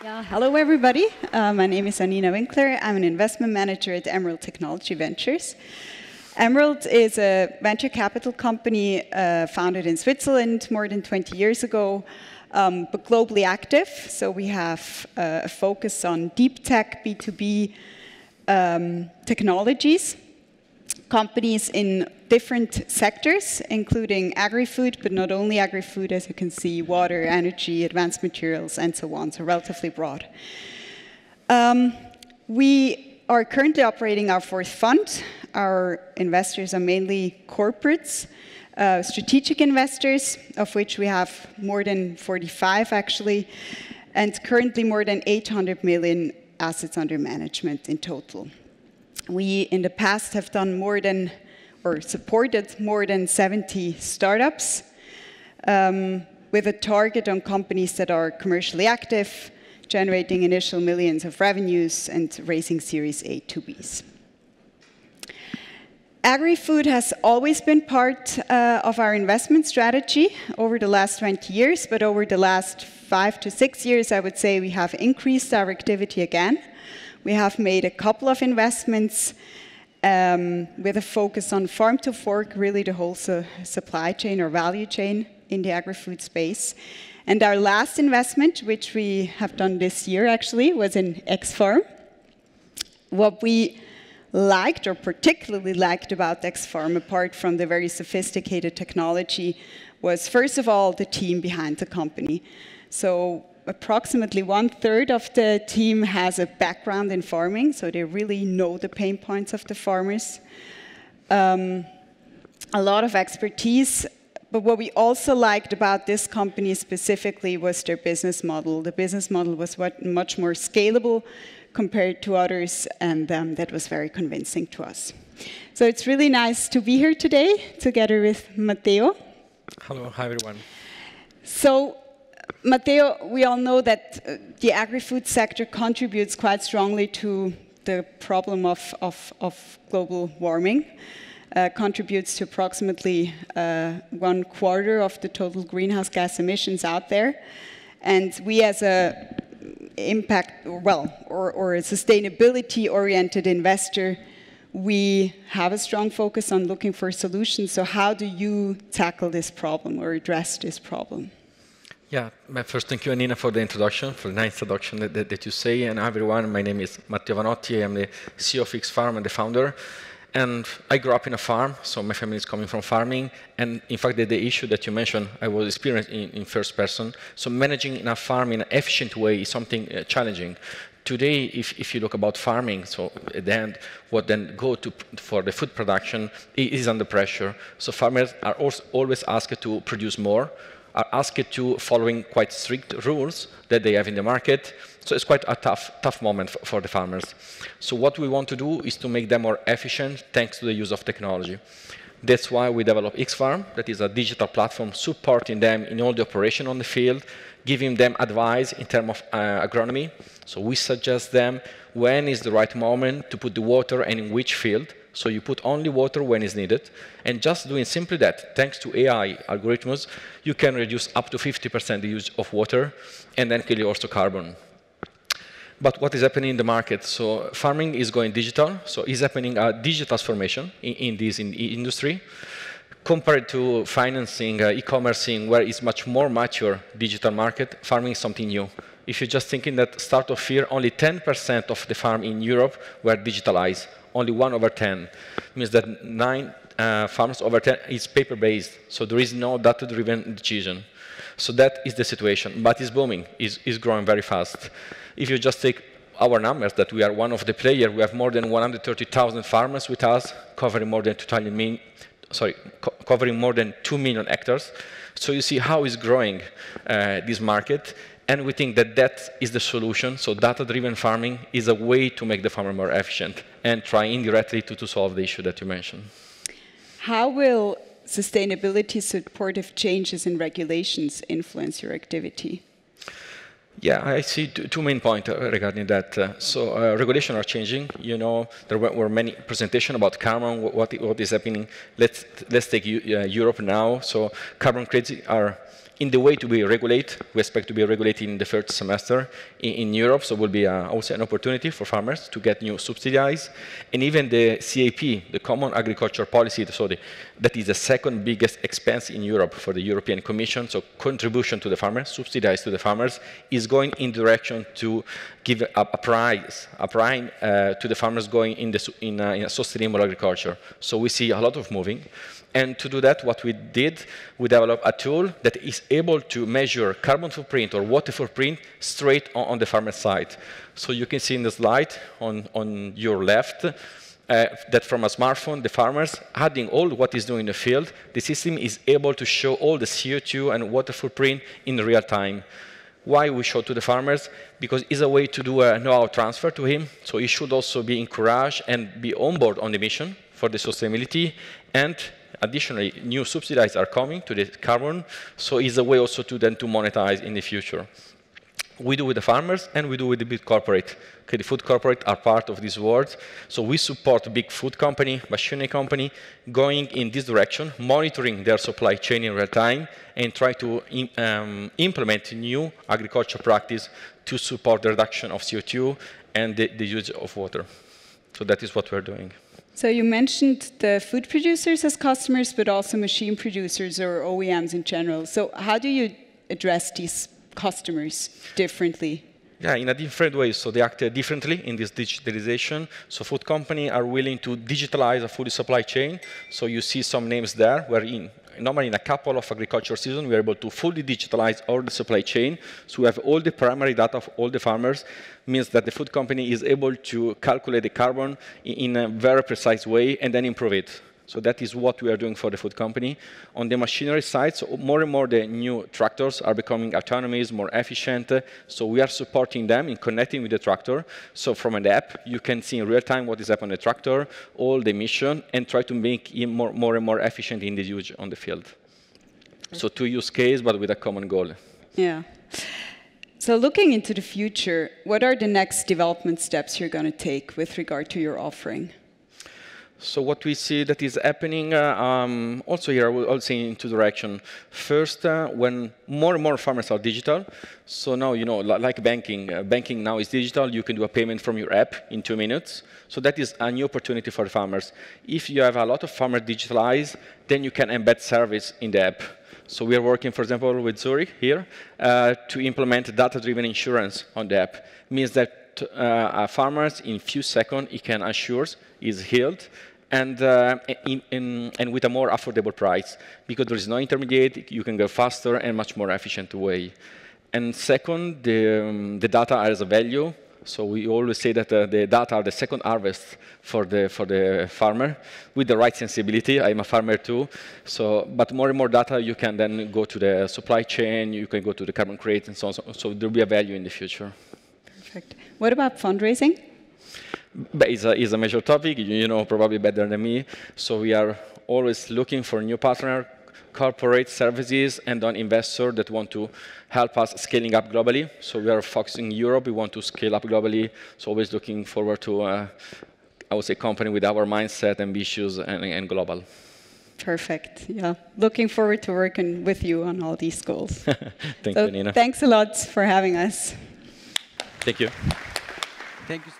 Yeah, hello everybody. My name is Annina Winkler. I'm an investment manager at Emerald Technology Ventures. Emerald is a venture capital company founded in Switzerland more than 20 years ago, but globally active. So we have a focus on deep tech, B2B technologies, companies in different sectors, including agri-food, but not only agri-food, as you can see, water, energy, advanced materials, and so on, so relatively broad. We are currently operating our fourth fund. Our investors are mainly corporates, strategic investors, of which we have more than 45, actually, and currently more than 800 million assets under management in total. We, in the past, have done more than, or supported more than 70 startups with a target on companies that are commercially active, generating initial millions of revenues, and raising Series A to Bs. Agri-food has always been part of our investment strategy over the last 20 years, but over the last 5 to 6 years, I would say we have increased our activity again. We have made a couple of investments with a focus on farm to fork, really the whole supply chain or value chain in the agri-food space. And our last investment, which we have done this year actually, was in xFarm. What we liked, or particularly liked about xFarm, apart from the very sophisticated technology, was first of all the team behind the company. So approximately 1/3 of the team has a background in farming, so they really know the pain points of the farmers. A lot of expertise, but what we also liked about this company specifically was their business model. The business model was much more scalable compared to others, and that was very convincing to us. So it's really nice to be here today together with Matteo. Hello, hi everyone. So, Matteo, we all know that the agri-food sector contributes quite strongly to the problem of global warming, contributes to approximately 1/4 of the total greenhouse gas emissions out there. And we as a impact, or a sustainability-oriented investor, we have a strong focus on looking for solutions. So how do you tackle this problem or address this problem? Yeah, first thank you, Annina, for the introduction, for the nice introduction that you say. And everyone, my name is Matteo Vanotti. I'm the CEO of xFarm and the founder. And I grew up in a farm, so my family is coming from farming. And in fact, the issue that you mentioned, I was experiencing in first person. So managing in a farm in an efficient way is something challenging. Today, if you look about farming, so at the end, what then go for the food production is under pressure. So farmers are always asked to produce more, are asked to following quite strict rules that they have in the market. So it's quite a tough moment for the farmers. So what we want to do is to make them more efficient thanks to the use of technology. That's why we developed xFarm, that is a digital platform supporting them in all the operation on the field, giving them advice in terms of agronomy. So we suggest them when is the right moment to put the water and in which field. So you put only water when it's needed. And just doing simply that, thanks to AI algorithms, you can reduce up to 50% the use of water and then kill also carbon. But what is happening in the market? So farming is going digital. So is happening a digital transformation in this industry. Compared to financing, e-commercing, where it's much more mature digital market, farming is something new. If you're just thinking that start of year, only 10% of the farm in Europe were digitalized. Only 1/10 means that 9 farms over 10 is paper-based, so there is no data-driven decision. So that is the situation, but it's booming, is growing very fast. If you just take our numbers, that we are one of the players, we have more than 130,000 farmers with us, covering more than 2 million hectares. So you see how it's growing this market. And we think that that is the solution. So data-driven farming is a way to make the farmer more efficient and try indirectly to solve the issue that you mentioned. How will sustainability supportive changes in regulations influence your activity? Yeah, I see two main points regarding that. Regulations are changing. You know, there were many presentations about carbon, what is happening. Let's take Europe now. So carbon credits are in the way to be regulated. We expect to be regulated in the first semester in Europe, so it will be also an opportunity for farmers to get new subsidies. And even the CAP, the Common Agriculture Policy, so that is the second biggest expense in Europe for the European Commission, so contribution to the farmers, subsidies to the farmers, is going in direction to give a prime to the farmers going in a sustainable agriculture. So we see a lot of moving. And to do that, what we did, we developed a tool that is able to measure carbon footprint or water footprint straight on the farmer side. So you can see in the slide on your left that from a smartphone, the farmers, adding all what is doing in the field, the system is able to show all the CO2 and water footprint in real time. Why we show to the farmers? Because it's a way to do a know-how transfer to him. So he should also be encouraged and be on board on the mission for the sustainability. And additionally, new subsidies are coming to the carbon, so it's a way also to then to monetize in the future. We do with the farmers, and we do with the big corporate. Okay, the food corporate are part of this world, so we support big food company, machinery company, going in this direction, monitoring their supply chain in real time, and try to implement new agriculture practice to support the reduction of CO2 and the use of water. So that is what we're doing. So you mentioned the food producers as customers, but also machine producers or OEMs in general. So how do you address these customers differently? Yeah, in a different way. So they act differently in this digitalization. So food companies are willing to digitalize a food supply chain. So you see some names there, where normally in a couple of agriculture seasons, we are able to fully digitalize all the supply chain. So we have all the primary data of all the farmers, means that the food company is able to calculate the carbon in a very precise way and then improve it. So that is what we are doing for the food company. On the machinery side, so more and more the new tractors are becoming autonomous, more efficient. So we are supporting them in connecting with the tractor. So from an app, you can see in real time what is happening on the tractor, all the emission, and try to make it more and more efficient in the use on the field. So two use case, but with a common goal. Yeah. So looking into the future, what are the next development steps you're going to take with regard to your offering? So what we see that is happening also here, I will also in two directions. First, when more and more farmers are digital, so now, you know, like banking, banking now is digital, you can do a payment from your app in 2 minutes. So that is a new opportunity for farmers. If you have a lot of farmers digitalized, then you can embed service in the app. So we are working, for example, with Zurich here to implement data-driven insurance on the app. It means that farmers, in few seconds, he can assure is healed, and with a more affordable price, because there is no intermediate, you can go faster and much more efficient way. And second, the data has a value. So we always say that the data are the second harvest for the farmer, with the right sensibility. I'm a farmer too. So, but more and more data, you can then go to the supply chain, you can go to the carbon credit, and so on. So there will be a value in the future. Perfect. What about fundraising? But it's a major topic, you know probably better than me. So we are always looking for new partner, corporate services, and on investors that want to help us scaling up globally. So we are focusing in Europe, we want to scale up globally. So always looking forward to, I would say, company with our mindset, ambitious, and global. Perfect, yeah. Looking forward to working with you on all these goals. Thank you, Annina. Thanks a lot for having us. Thank you. Thank you.